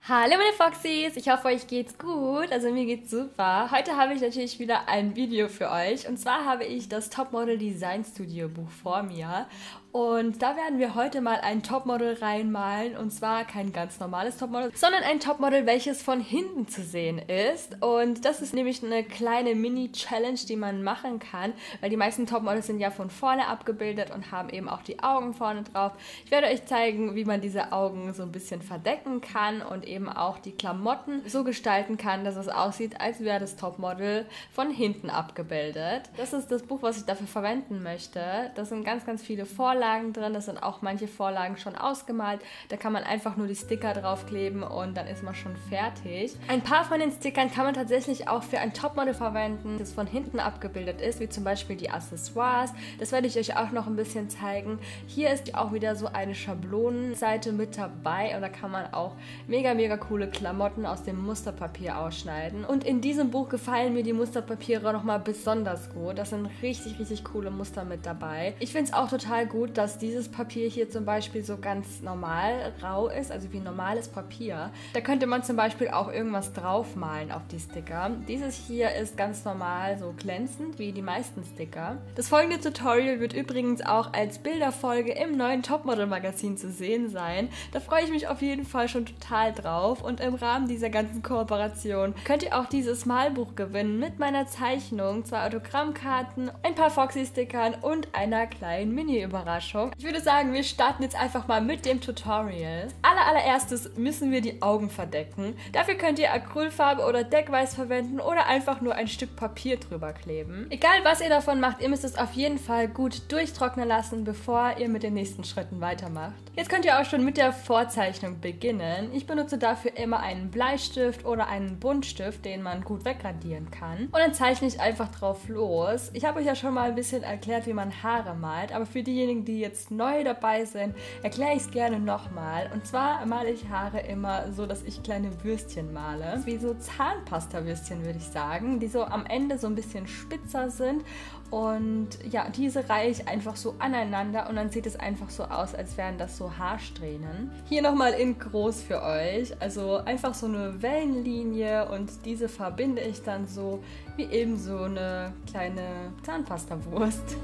Hallo meine Foxys, ich hoffe euch geht's gut, also mir geht's super. Heute habe ich natürlich wieder ein Video für euch und zwar habe ich das Topmodel Design Studio Buch vor mir und da werden wir heute mal ein Topmodel reinmalen und zwar kein ganz normales Topmodel, sondern ein Topmodel, welches von hinten zu sehen ist und das ist nämlich eine kleine Mini-Challenge, die man machen kann, weil die meisten Topmodels sind ja von vorne abgebildet und haben eben auch die Augen vorne drauf. Ich werde euch zeigen, wie man diese Augen so ein bisschen verdecken kann und eben auch die Klamotten so gestalten kann, dass es aussieht, als wäre das Topmodel von hinten abgebildet. Das ist das Buch, was ich dafür verwenden möchte. Da sind ganz, ganz viele Vorlagen drin. Das sind auch manche Vorlagen schon ausgemalt. Da kann man einfach nur die Sticker draufkleben und dann ist man schon fertig. Ein paar von den Stickern kann man tatsächlich auch für ein Topmodel verwenden, das von hinten abgebildet ist, wie zum Beispiel die Accessoires. Das werde ich euch auch noch ein bisschen zeigen. Hier ist auch wieder so eine Schablonenseite mit dabei und da kann man auch mega coole Klamotten aus dem Musterpapier ausschneiden. Und in diesem Buch gefallen mir die Musterpapiere nochmal besonders gut. Das sind richtig coole Muster mit dabei. Ich finde es auch total gut, dass dieses Papier hier zum Beispiel so ganz normal rau ist, also wie normales Papier. Da könnte man zum Beispiel auch irgendwas draufmalen auf die Sticker. Dieses hier ist ganz normal so glänzend wie die meisten Sticker. Das folgende Tutorial wird übrigens auch als Bilderfolge im neuen Topmodel Magazin zu sehen sein. Da freue ich mich auf jeden Fall schon total drauf. Und im Rahmen dieser ganzen Kooperation könnt ihr auch dieses Malbuch gewinnen mit meiner Zeichnung, 2 Autogrammkarten, ein paar Foxy-Stickern und einer kleinen Mini-Überraschung. Ich würde sagen, wir starten jetzt einfach mal mit dem Tutorial. Allererstes müssen wir die Augen verdecken. Dafür könnt ihr Acrylfarbe oder Deckweiß verwenden oder einfach nur ein Stück Papier drüber kleben. Egal was ihr davon macht, ihr müsst es auf jeden Fall gut durchtrocknen lassen, bevor ihr mit den nächsten Schritten weitermacht. Jetzt könnt ihr auch schon mit der Vorzeichnung beginnen. Ich benutze dafür immer einen Bleistift oder einen Buntstift, den man gut wegradieren kann. Und dann zeichne ich einfach drauf los. Ich habe euch ja schon mal ein bisschen erklärt, wie man Haare malt, aber für diejenigen, die jetzt neu dabei sind, erkläre ich es gerne nochmal. Und zwar male ich Haare immer so, dass ich kleine Würstchen male. Wie so Zahnpasta-Würstchen, würde ich sagen, die so am Ende so ein bisschen spitzer sind. Und ja, diese reihe ich einfach so aneinander und dann sieht es einfach so aus, als wären das so Haarsträhnen. Hier nochmal in groß für euch, also einfach so eine Wellenlinie und diese verbinde ich dann so wie eben so eine kleine Zahnpastawurst.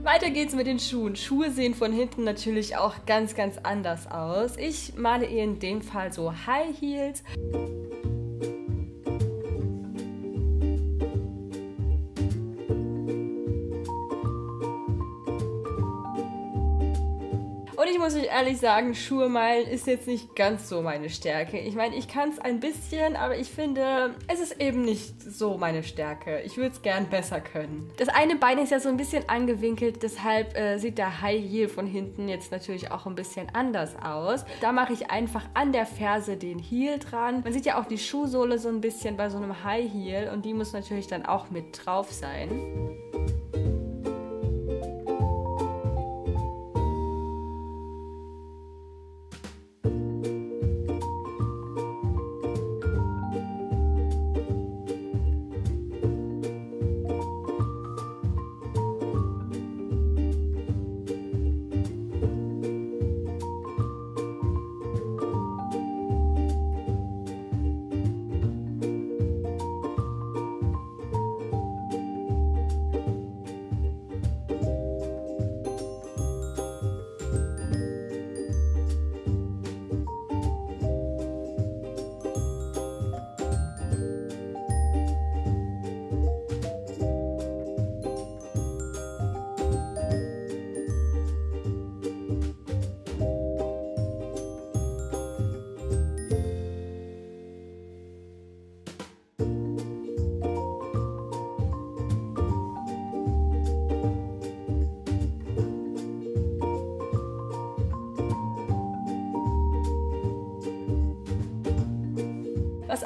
Weiter geht's mit den Schuhen. Schuhe sehen von hinten natürlich auch ganz anders aus. Ich male ihr in dem Fall so High Heels. Und ich muss euch ehrlich sagen, Schuhe malen ist jetzt nicht ganz so meine Stärke. Ich meine, ich kann es ein bisschen, aber ich finde, es ist eben nicht so meine Stärke. Ich würde es gern besser können. Das eine Bein ist ja so ein bisschen angewinkelt, deshalb sieht der High Heel von hinten jetzt natürlich auch ein bisschen anders aus. Da mache ich einfach an der Ferse den Heel dran. Man sieht ja auch die Schuhsohle so ein bisschen bei so einem High Heel und die muss natürlich dann auch mit drauf sein.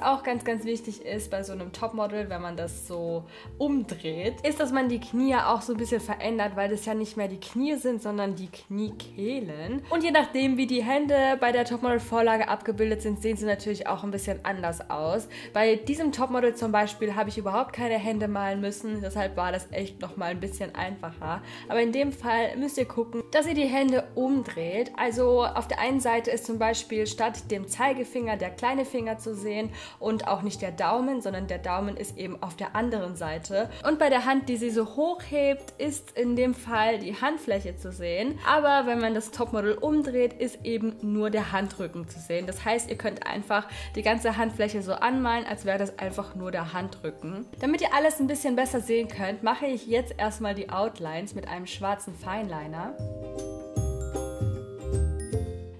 was auch ganz, ganz wichtig ist bei so einem Topmodel, wenn man das so umdreht, ist, dass man die Knie auch so ein bisschen verändert, weil das ja nicht mehr die Knie sind, sondern die Kniekehlen. Und je nachdem, wie die Hände bei der Topmodel-Vorlage abgebildet sind, sehen sie natürlich auch ein bisschen anders aus. Bei diesem Topmodel zum Beispiel habe ich überhaupt keine Hände malen müssen, deshalb war das echt nochmal ein bisschen einfacher. Aber in dem Fall müsst ihr gucken, dass ihr die Hände umdreht. Also auf der einen Seite ist zum Beispiel statt dem Zeigefinger der kleine Finger zu sehen und auch nicht der Daumen, sondern der Daumen ist eben auf der anderen Seite. Und bei der Hand, die sie so hochhebt, ist in dem Fall die Handfläche zu sehen. Aber wenn man das Topmodel umdreht, ist eben nur der Handrücken zu sehen. Das heißt, ihr könnt einfach die ganze Handfläche so anmalen, als wäre das einfach nur der Handrücken. Damit ihr alles ein bisschen besser sehen könnt, mache ich jetzt erstmal die Outlines mit einem schwarzen Fineliner.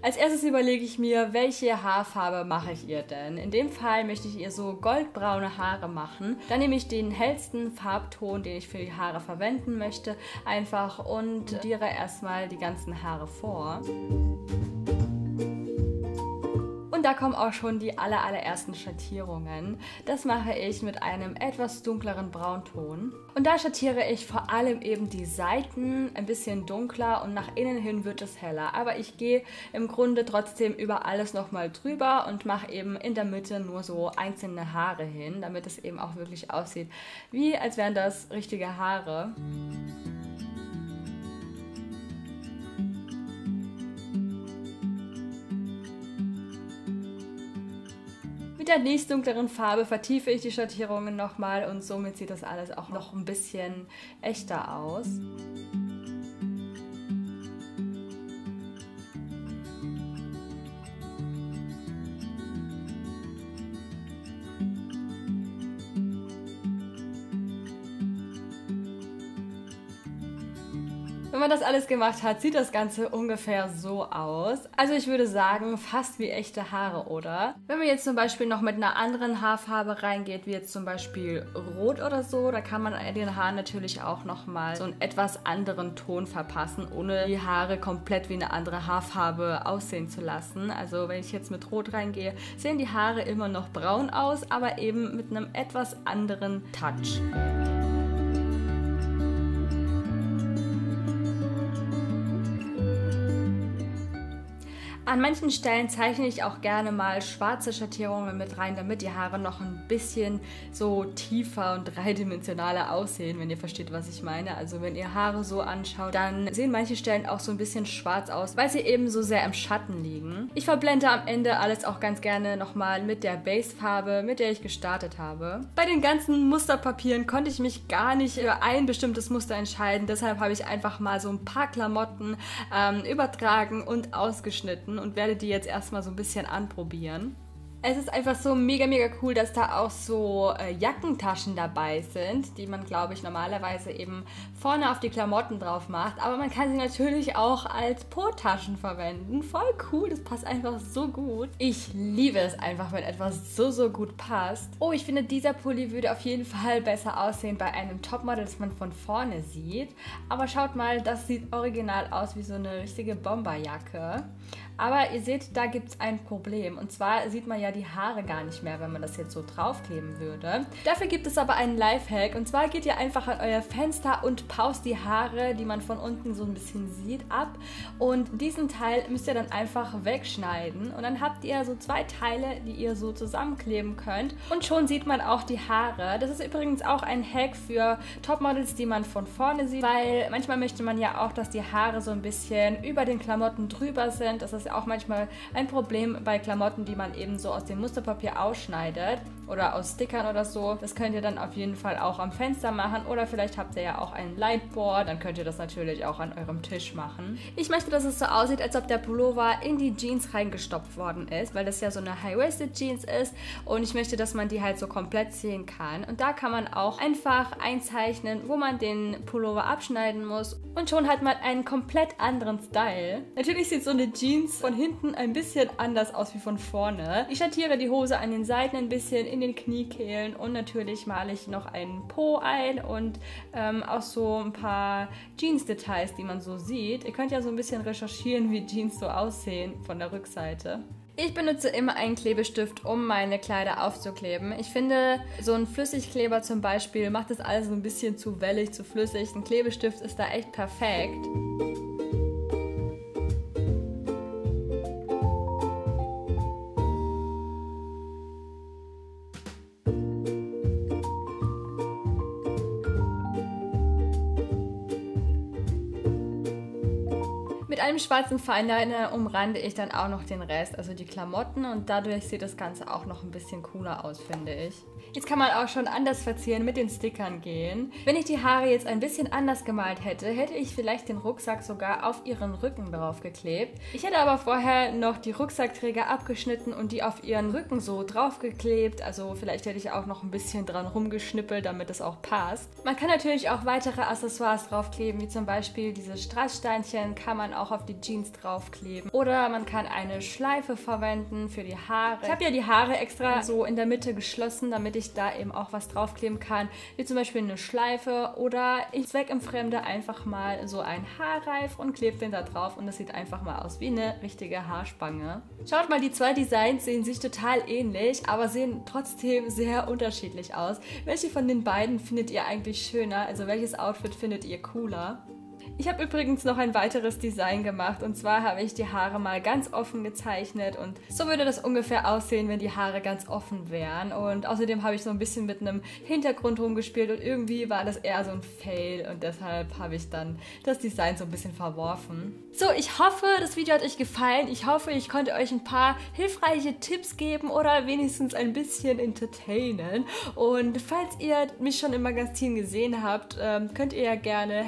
Als erstes überlege ich mir, welche Haarfarbe mache ich ihr denn? In dem Fall möchte ich ihr so goldbraune Haare machen. Dann nehme ich den hellsten Farbton, den ich für die Haare verwenden möchte, einfach und blondiere erstmal die ganzen Haare vor. Und da kommen auch schon die allerersten Schattierungen. Das mache ich mit einem etwas dunkleren Braunton. Und da schattiere ich vor allem eben die Seiten ein bisschen dunkler und nach innen hin wird es heller. Aber ich gehe im Grunde trotzdem über alles nochmal drüber und mache eben in der Mitte nur so einzelne Haare hin, damit es eben auch wirklich aussieht, wie als wären das richtige Haare. Mit der nächstdunkleren Farbe vertiefe ich die Schattierungen nochmal und somit sieht das alles auch noch ein bisschen echter aus. Wenn man das alles gemacht hat, sieht das Ganze ungefähr so aus. Also ich würde sagen, fast wie echte Haare, oder? Wenn man jetzt zum Beispiel noch mit einer anderen Haarfarbe reingeht, wie jetzt zum Beispiel Rot oder so, da kann man den Haaren natürlich auch nochmal so einen etwas anderen Ton verpassen, ohne die Haare komplett wie eine andere Haarfarbe aussehen zu lassen. Also wenn ich jetzt mit Rot reingehe, sehen die Haare immer noch braun aus, aber eben mit einem etwas anderen Touch. An manchen Stellen zeichne ich auch gerne mal schwarze Schattierungen mit rein, damit die Haare noch ein bisschen so tiefer und dreidimensionaler aussehen, wenn ihr versteht, was ich meine. Also wenn ihr Haare so anschaut, dann sehen manche Stellen auch so ein bisschen schwarz aus, weil sie eben so sehr im Schatten liegen. Ich verblende am Ende alles auch ganz gerne nochmal mit der Basefarbe, mit der ich gestartet habe. Bei den ganzen Musterpapieren konnte ich mich gar nicht für ein bestimmtes Muster entscheiden, deshalb habe ich einfach mal so ein paar Klamotten übertragen und ausgeschnitten und werde die jetzt erstmal so ein bisschen anprobieren. Es ist einfach so mega, mega cool, dass da auch so Jackentaschen dabei sind, die man, glaube ich, normalerweise eben vorne auf die Klamotten drauf macht. Aber man kann sie natürlich auch als Po-Taschen verwenden. Voll cool, das passt einfach so gut. Ich liebe es einfach, wenn etwas so gut passt. Oh, ich finde, dieser Pulli würde auf jeden Fall besser aussehen bei einem Topmodel, das man von vorne sieht. Aber schaut mal, das sieht original aus wie so eine richtige Bomberjacke. Aber ihr seht, da gibt es ein Problem. Und zwar sieht man ja die Haare gar nicht mehr, wenn man das jetzt so draufkleben würde. Dafür gibt es aber einen Lifehack. Und zwar geht ihr einfach an euer Fenster und paust die Haare, die man von unten so ein bisschen sieht, ab. Und diesen Teil müsst ihr dann einfach wegschneiden. Und dann habt ihr so zwei Teile, die ihr so zusammenkleben könnt. Und schon sieht man auch die Haare. Das ist übrigens auch ein Hack für Topmodels, die man von vorne sieht. Weil manchmal möchte man ja auch, dass die Haare so ein bisschen über den Klamotten drüber sind. Das ist auch manchmal ein Problem bei Klamotten, die man eben so aus dem Musterpapier ausschneidet oder aus Stickern oder so. Das könnt ihr dann auf jeden Fall auch am Fenster machen oder vielleicht habt ihr ja auch ein Lightboard, dann könnt ihr das natürlich auch an eurem Tisch machen. Ich möchte, dass es so aussieht, als ob der Pullover in die Jeans reingestopft worden ist, weil das ja so eine High-Waisted Jeans ist und ich möchte, dass man die halt so komplett sehen kann. Und da kann man auch einfach einzeichnen, wo man den Pullover abschneiden muss und schon hat man einen komplett anderen Style. Natürlich sieht so eine Jeans von hinten ein bisschen anders aus wie von vorne. Ich schattiere die Hose an den Seiten ein bisschen, in den Kniekehlen und natürlich male ich noch einen Po ein und auch so ein paar Jeans-Details, die man so sieht. Ihr könnt ja so ein bisschen recherchieren, wie Jeans so aussehen von der Rückseite. Ich benutze immer einen Klebestift, um meine Kleider aufzukleben. Ich finde, so ein Flüssigkleber zum Beispiel macht das alles so ein bisschen zu wellig, zu flüssig. Ein Klebestift ist da echt perfekt. Mit einem schwarzen Feinliner umrande ich dann auch noch den Rest, also die Klamotten, und dadurch sieht das Ganze auch noch ein bisschen cooler aus, finde ich. Jetzt kann man auch schon anders verzieren, mit den Stickern gehen. Wenn ich die Haare jetzt ein bisschen anders gemalt hätte, hätte ich vielleicht den Rucksack sogar auf ihren Rücken draufgeklebt. Ich hätte aber vorher noch die Rucksackträger abgeschnitten und die auf ihren Rücken so draufgeklebt. Also vielleicht hätte ich auch noch ein bisschen dran rumgeschnippelt, damit es auch passt. Man kann natürlich auch weitere Accessoires draufkleben, wie zum Beispiel diese Strasssteinchen kann man auch auf die Jeans draufkleben. Oder man kann eine Schleife verwenden für die Haare. Ich habe ja die Haare extra so in der Mitte geschlossen, damit ich da eben auch was draufkleben kann, wie zum Beispiel eine Schleife, oder ich zweckentfremde einfach mal so einen Haarreif und klebe den da drauf und das sieht einfach mal aus wie eine richtige Haarspange. Schaut mal, die zwei Designs sehen sich total ähnlich, aber sehen trotzdem sehr unterschiedlich aus. Welche von den beiden findet ihr eigentlich schöner? Also welches Outfit findet ihr cooler? Ich habe übrigens noch ein weiteres Design gemacht, und zwar habe ich die Haare mal ganz offen gezeichnet und so würde das ungefähr aussehen, wenn die Haare ganz offen wären, und außerdem habe ich so ein bisschen mit einem Hintergrund rumgespielt und irgendwie war das eher so ein Fail und deshalb habe ich dann das Design so ein bisschen verworfen. So, ich hoffe, das Video hat euch gefallen. Ich hoffe, ich konnte euch ein paar hilfreiche Tipps geben oder wenigstens ein bisschen entertainen, und falls ihr mich schon im Magazin gesehen habt, könnt ihr ja gerne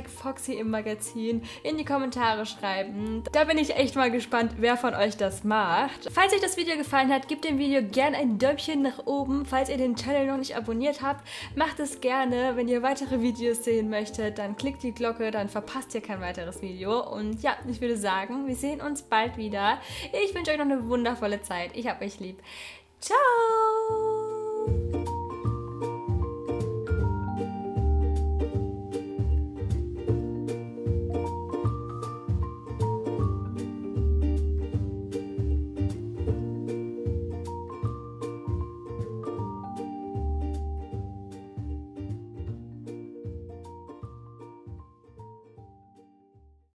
#Foxy im Magazin in die Kommentare schreiben. Da bin ich echt mal gespannt, wer von euch das macht. Falls euch das Video gefallen hat, gebt dem Video gerne ein Däumchen nach oben. Falls ihr den Channel noch nicht abonniert habt, macht es gerne. Wenn ihr weitere Videos sehen möchtet, dann klickt die Glocke, dann verpasst ihr kein weiteres Video. Und ja, ich würde sagen, wir sehen uns bald wieder. Ich wünsche euch noch eine wundervolle Zeit. Ich hab euch lieb. Ciao!